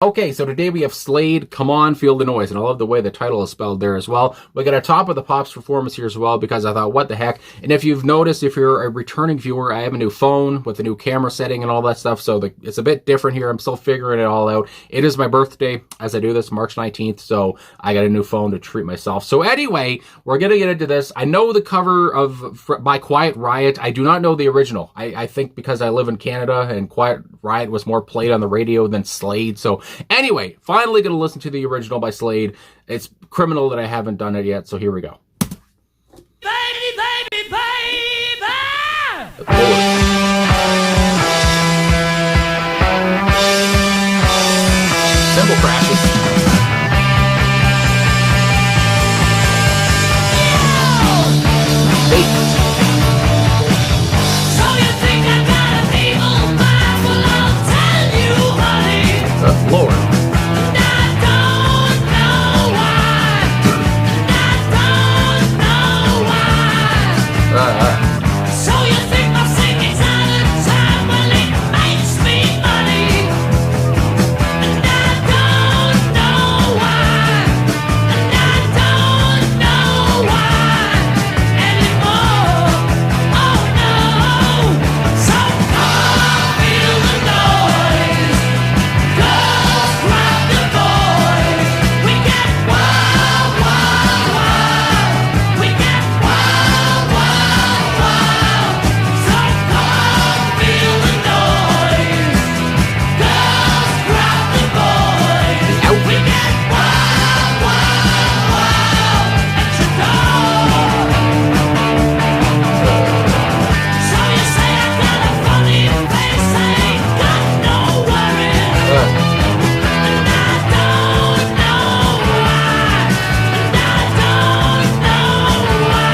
Okay, so today we have Slade, Come On, Feel the Noise, and I love the way the title is spelled there as well. We got a Top of the Pops performance here as well because I thought, what the heck? And if you've noticed, if you're a returning viewer, I have a new phone with a new camera setting and all that stuff, so it's a bit different here. I'm still figuring it all out. It is my birthday as I do this, March 19th, so I got a new phone to treat myself. So anyway, we're going to get into this. I know the cover by Quiet Riot. I do not know the original. I think because I live in Canada and Quiet Riot was more played on the radio than Slade, so anyway, finally going to listen to the original by Slade. It's criminal that I haven't done it yet, so here we go. Baby, baby, baby! Cymbal crashes. So you think I got an evil mind? Well, I'll tell you, honey. Lord. And I don't know why. And I don't know why. So you think my singing's out of time? Well, it makes me money. And I don't know why. And I don't know why anymore. Oh no. So come feel the noise. Girls grab the boys. We get wild, wild, wild. We get wild, wild, wild. So come feel the noise. Girls grab the boys. We get wild, wild, wild. At your door. So you say I got a funny face, I ain't got no worries. And I don't know why. And I don't know why.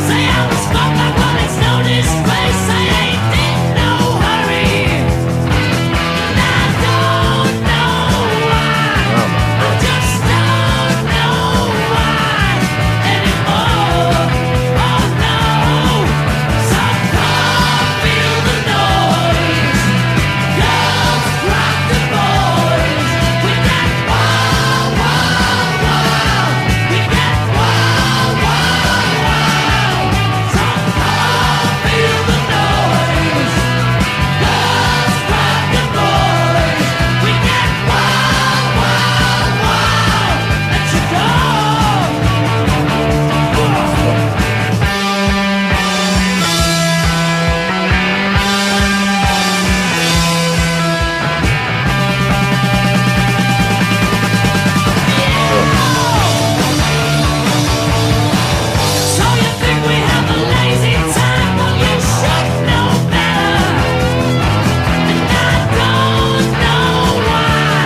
Say I was fucked up, but it's no disgrace. I ain't in no hurry. And I don't know why. I just don't know why anymore. Oh no. So come feel the noise. Girls rock the boys. We got wild, wild, wild. We got wild, wild, wild. So come feel the noise. Girls rock the boys. We got wild, wild, wild. Let you go. So you think we have a lazy time? Well, you should know better. And I don't know why.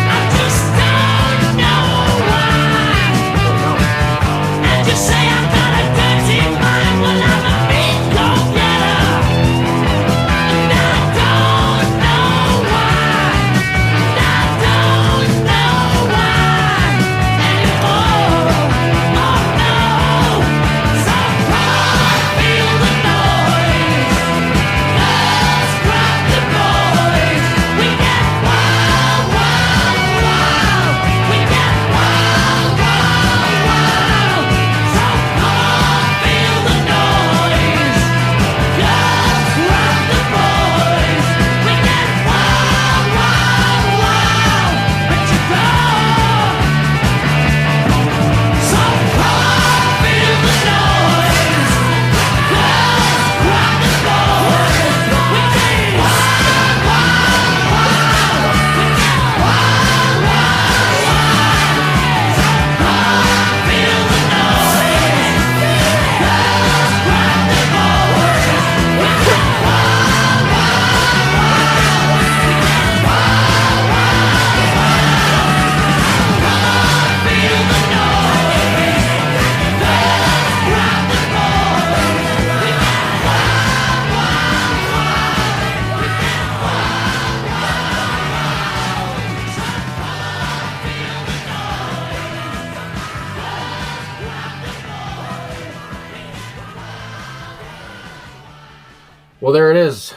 I just don't know why. And you say I've got a dirty mind. Well, I'm a mean go-getter. And I don't know why. And I don't know why anymore. Oh no. So come feel the noise. Girls grab the boys. We get wild, wild, wild. We get wild, wild, wild. So come feel the noise. Girls grab the boys. We get wild, wild, wild. Let you go. So come feel the noise. Girls grab the boys. We get wild, wild, wild. We get wild, wild, wild. So come feel the noise. Girls grab the boys. We get wild, wild, wild. We get wild, wild, wild. Come feel the noise. Girls grab the boys. We get wild, wild, wild. We get wild, wild, wild. So come feel the noise. Well, there it is.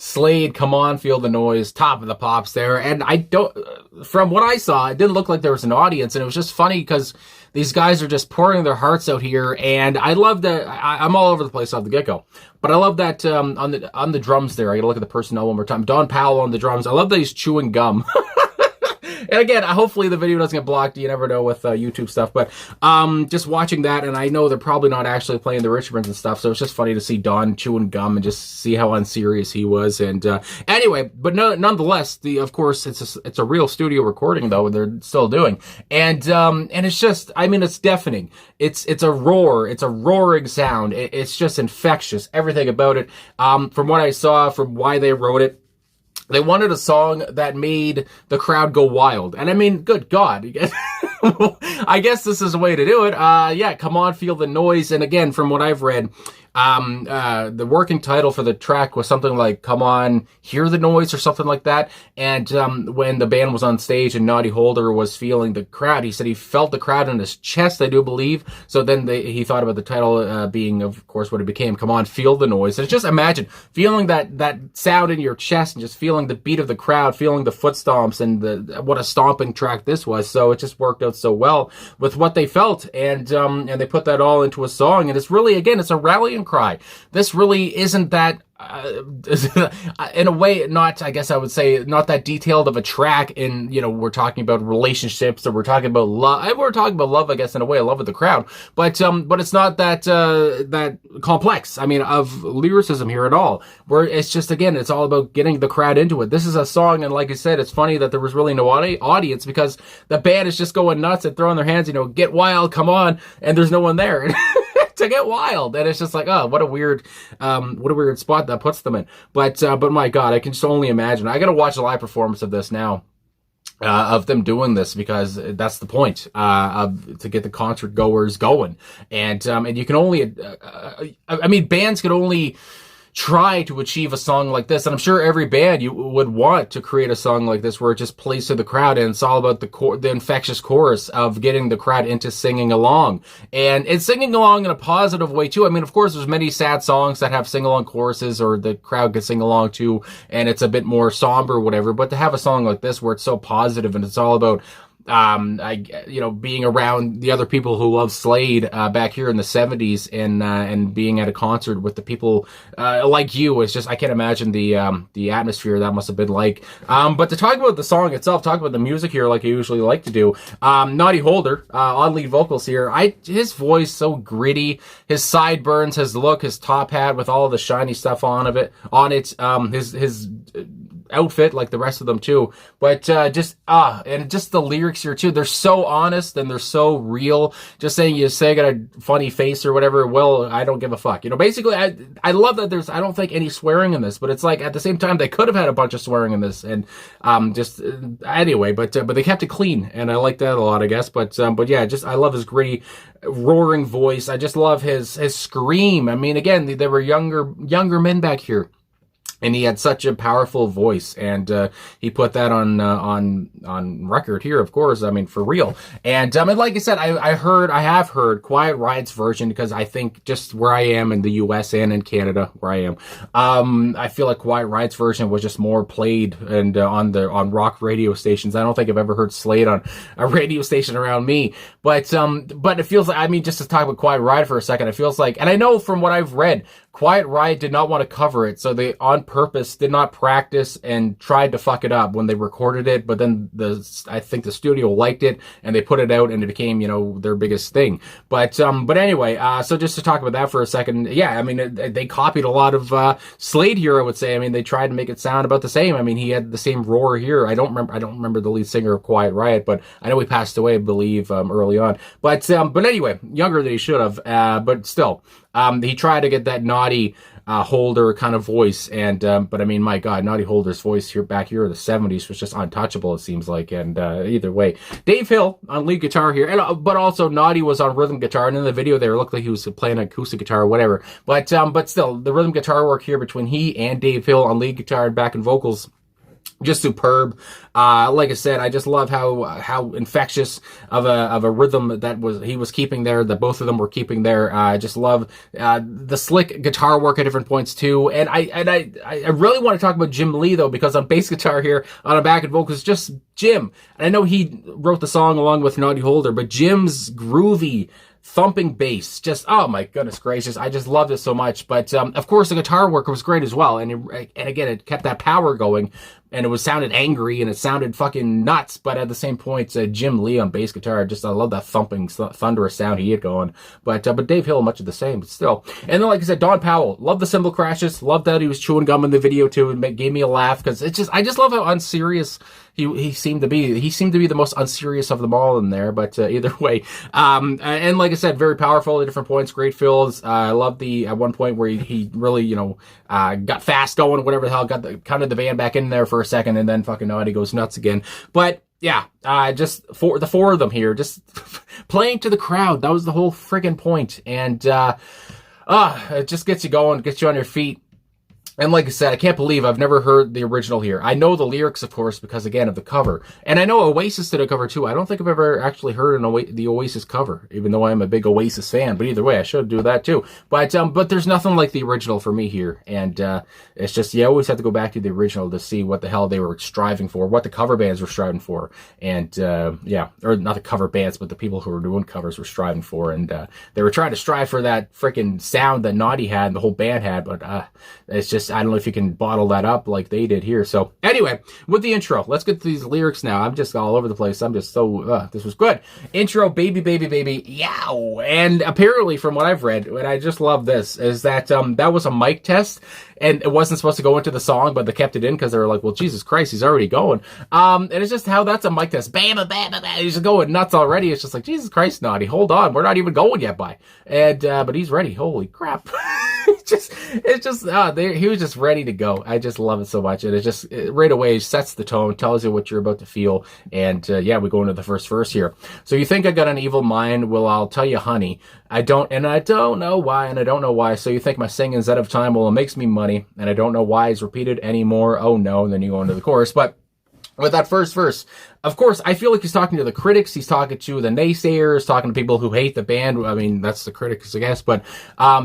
Slade, Come On, Feel the Noise, top of the pops there. And I don't, from what I saw, it didn't look like there was an audience. And it was just funny because these guys are just pouring their hearts out here. And I love that. I'm all over the place off the get-go. But I love that on the drums there. I gotta look at the personnel one more time. Don Powell on the drums. I love that he's chewing gum. And again, hopefully the video doesn't get blocked. You never know with YouTube stuff. But just watching that, and I know they're probably not actually playing the Richmonds and stuff, so it's just funny to see Don chewing gum and just see how unserious he was. And anyway, but nonetheless, of course, it's a real studio recording though. They're still doing, and it's just, I mean, it's deafening. It's a roar. It's a roaring sound. It's just infectious. Everything about it. From what I saw, from why they wrote it. They wanted a song that made the crowd go wild. And I mean, good God. I guess this is a way to do it. Yeah, Come On, Feel the Noise. And again, from what I've read, the working title for the track was something like Come On, Hear the Noise or something like that. And when the band was on stage and Noddy Holder was feeling the crowd, he said he felt the crowd in his chest, I do believe. So then he thought about the title being, of course, what it became, Come On, Feel the Noise. And just imagine feeling that sound in your chest and just feeling the beat of the crowd, feeling the foot stomps, and what a stomping track this was. So it just worked out so well with what they felt. And they put that all into a song. And it's really, again, it's a rallying cry. This really isn't that in a way, not, I guess I would say, not that detailed of a track. In, you know, we're talking about relationships, or we're talking about love. We're talking about love, I guess, in a way, love with the crowd. But it's not that complex. I mean, of lyricism here at all. Where it's just, again, it's all about getting the crowd into it. This is a song, and like I said, it's funny that there was really no audience because the band is just going nuts and throwing their hands, you know, get wild, come on, and there's no one there. To get wild, and it's just like, oh, what a weird spot that puts them in. But my God, I can just only imagine. I gotta watch a live performance of this now, of them doing this, because that's the point, to get the concert goers going. And you can only, I mean, bands can only try to achieve a song like this, and I'm sure every band you would want to create a song like this where it just plays to the crowd, and it's all about the infectious chorus of getting the crowd into singing along, and it's singing along in a positive way too. I mean, of course, there's many sad songs that have sing-along choruses or the crowd can sing along to, and it's a bit more somber or whatever, but to have a song like this where it's so positive and it's all about being around the other people who love Slade back here in the 70s, and being at a concert with the people like you, is just, I can't imagine the atmosphere that must have been like. But to talk about the song itself, talk about the music here like I usually like to do. Noddy Holder on lead vocals here. His voice so gritty, his sideburns, his look, his top hat with all of the shiny stuff on it, his outfit like the rest of them too, but and just the lyrics here too, they're so honest and they're so real. Just saying, you say I got a funny face or whatever, well, I don't give a fuck, you know. Basically, I love that there's, I don't think, any swearing in this, but it's like at the same time they could have had a bunch of swearing in this, and anyway, but they kept it clean, and I like that a lot, I guess. But yeah, just, I love his gritty, roaring voice. I just love his scream. I mean, again, there were younger men back here, and he had such a powerful voice, and he put that on record here, of course. I mean, for real. And like I said, I have heard Quiet Riot's version, because I think just where I am in the U.S. and in Canada, where I am, I feel like Quiet Riot's version was just more played and on rock radio stations. I don't think I've ever heard Slade on a radio station around me. But it feels like, I mean, just to talk about Quiet Riot for a second, it feels like, and I know from what I've read, Quiet Riot did not want to cover it, so they on purpose did not practice and tried to fuck it up when they recorded it. But then I think the studio liked it and they put it out, and it became, you know, their biggest thing. But anyway, so just to talk about that for a second, yeah, I mean, they copied a lot of Slade here, I would say. I mean, they tried to make it sound about the same. I mean, he had the same roar here. I don't remember the lead singer of Quiet Riot, but I know he passed away, I believe, early on. But anyway, younger than he should have. But still, he tried to get that Noddy Holder kind of voice, and but I mean, my God, Noddy Holder's voice back here in the 70s was just untouchable, it seems like. And either way, Dave Hill on lead guitar here, and but also Noddy was on rhythm guitar, and in the video there it looked like he was playing acoustic guitar or whatever. But still, the rhythm guitar work here between he and Dave Hill on lead guitar and backing vocals just superb. Like I said, I just love how infectious of a rhythm he was keeping there, that both of them were keeping there. I just love the slick guitar work at different points too. And I really want to talk about Jim Lee though, because on bass guitar here, on a backing vocals, just Jim. And I know he wrote the song along with Noddy Holder, but Jim's groovy thumping bass, just, oh my goodness gracious, I just loved it so much. But of course the guitar work was great as well, and again it kept that power going, and it sounded angry and it sounded fucking nuts. But at the same point, Jim Lee on bass guitar, I love that thumping thunderous sound he had going. But Dave Hill, much of the same, but still. And then like I said, Don Powell, love the cymbal crashes, loved that he was chewing gum in the video too, and gave me a laugh, because I just love how unserious he seemed to be. He seemed to be the most unserious of them all in there, but either way. And like I said, very powerful at different points, great fills. I love at one point where he really, got fast going, whatever the hell, got the band back in there for a second, and then fucking Noddy goes nuts again. But yeah, just the four of them here, just playing to the crowd. That was the whole friggin' point. And it just gets you going, gets you on your feet. And like I said, I can't believe I've never heard the original here. I know the lyrics, of course, because, again, of the cover. And I know Oasis did a cover, too. I don't think I've ever actually heard the Oasis cover, even though I'm a big Oasis fan. But either way, I should do that, too. But there's nothing like the original for me here. And it's just, you always have to go back to the original to see what the hell they were striving for, what the cover bands were striving for. And, or not the cover bands, but the people who were doing covers were striving for. And they were trying to strive for that freaking sound that Noddy had and the whole band had. But it's just, I don't know if you can bottle that up like they did here. So anyway, with the intro, let's get to these lyrics now. I'm just all over the place. I'm just so, this was good. Intro, baby, baby, baby, yow. And apparently from what I've read, and I just love this, is that that was a mic test. And it wasn't supposed to go into the song, but they kept it in because they were like, well, Jesus Christ, he's already going. And it's just how that's a mic test. Bam, bam, bam, bam. He's just going nuts already. It's just like, Jesus Christ, Noddy, hold on. We're not even going yet by. And, but he's ready. Holy crap. He was just ready to go. I just love it so much. And right away sets the tone, tells you what you're about to feel. And we go into the first verse here. So you think I got an evil mind? Well, I'll tell you, honey, I don't know why. So you think my singing's out of time? Well, it makes me money, and I don't know why it's repeated anymore. Oh no. And then you go into the chorus. But with that first verse, of course, I feel like he's talking to the critics. He's talking to the naysayers, talking to people who hate the band. I mean, that's the critics, I guess, but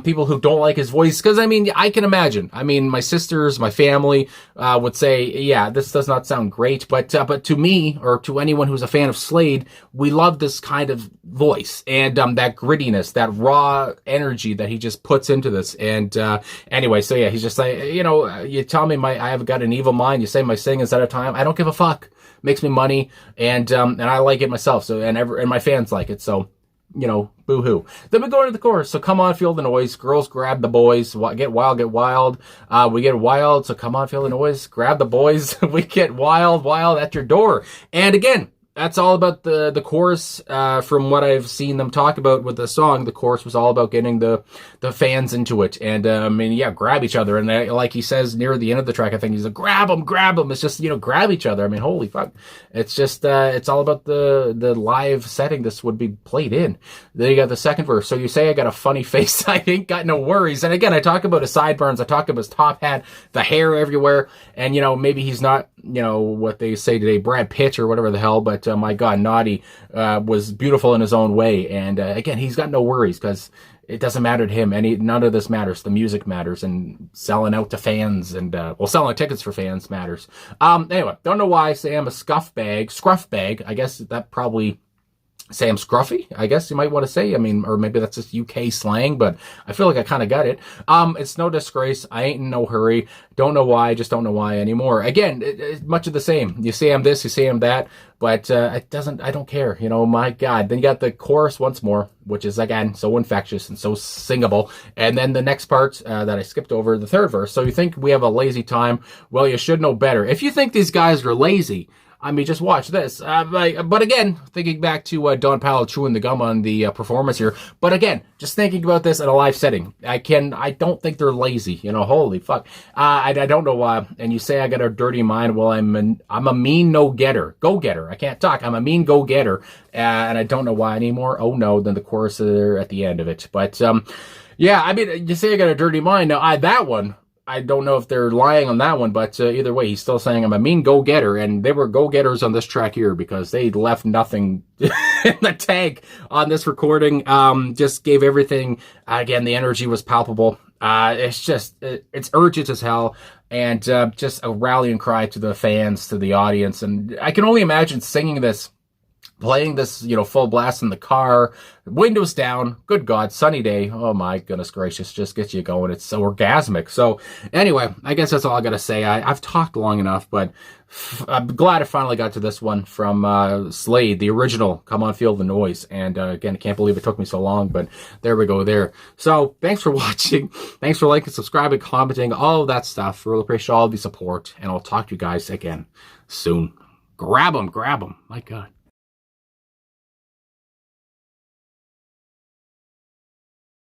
people who don't like his voice. Because, I mean, I can imagine. I mean, my sisters, my family would say, yeah, this does not sound great. But to me, or to anyone who's a fan of Slade, we love this kind of voice and that grittiness, that raw energy that he just puts into this. And anyway, so yeah, he's just like, you tell me I have got an evil mind. You say my singing's out of time. I don't give a fuck. Makes me money, and I like it myself. So and my fans like it. So boo-hoo. Then we go into the chorus. So come on, feel the noise. Girls grab the boys. Get wild, get wild. We get wild. So come on, feel the noise. Grab the boys. We get wild, wild at your door. And again, that's all about the chorus. From what I've seen them talk about with the song, the chorus was all about getting the fans into it. And, grab each other. And like he says near the end of the track, I think he's like, grab them. It's just, grab each other. I mean, holy fuck. It's just, it's all about the live setting this would be played in. Then you got the second verse. So you say I got a funny face. I ain't got no worries. And again, I talk about his sideburns. I talk about his top hat, the hair everywhere. And, maybe he's not, what they say today, Brad Pitt or whatever the hell, but my God, Noddy was beautiful in his own way. And again, he's got no worries because it doesn't matter to him. None of this matters. The music matters, and selling out to fans and selling tickets for fans matters. Anyway, don't know why I say I'm a scruff bag. I guess that probably Sam Scruffy, I guess you might want to say. I mean, or maybe that's just UK slang, but I feel like I kind of got it. It's no disgrace. I ain't in no hurry. Don't know why. Just don't know why anymore. Again, it's much of the same. You say I'm this, you say I'm that, but I don't care. My God. Then you got the chorus once more, which is, again, so infectious and so singable. And then the next part that I skipped over, the third verse. So you think we have a lazy time? Well, you should know better. If you think these guys are lazy, I mean, just watch this. But again, thinking back to Don Powell chewing the gum on the performance here. But again, just thinking about this in a live setting, I don't think they're lazy. Holy fuck. I don't know why. And you say I got a dirty mind. Well, I'm a mean go-getter. I can't talk. I'm a mean go-getter. And I don't know why anymore. Oh no, then the chorus there at the end of it. But yeah, I mean, you say I got a dirty mind. Now, that one, I don't know if they're lying on that one, but either way, he's still saying I'm a mean go-getter, and they were go-getters on this track here because they left nothing in the tank on this recording. Just gave everything. Again, the energy was palpable. It's just, it's urgent as hell, and just a rallying cry to the fans, to the audience, and I can only imagine singing this, playing this, full blast in the car, windows down, good God, sunny day. Oh my goodness gracious, just gets you going. It's so orgasmic. So anyway, I guess that's all I got to say. I've talked long enough, but I'm glad I finally got to this one from Slade, the original Come On Feel the Noise. And again, I can't believe it took me so long, but there we go there. So thanks for watching. Thanks for liking, subscribing, commenting, all of that stuff. Really appreciate all of the support, and I'll talk to you guys again soon. Grab them. My God.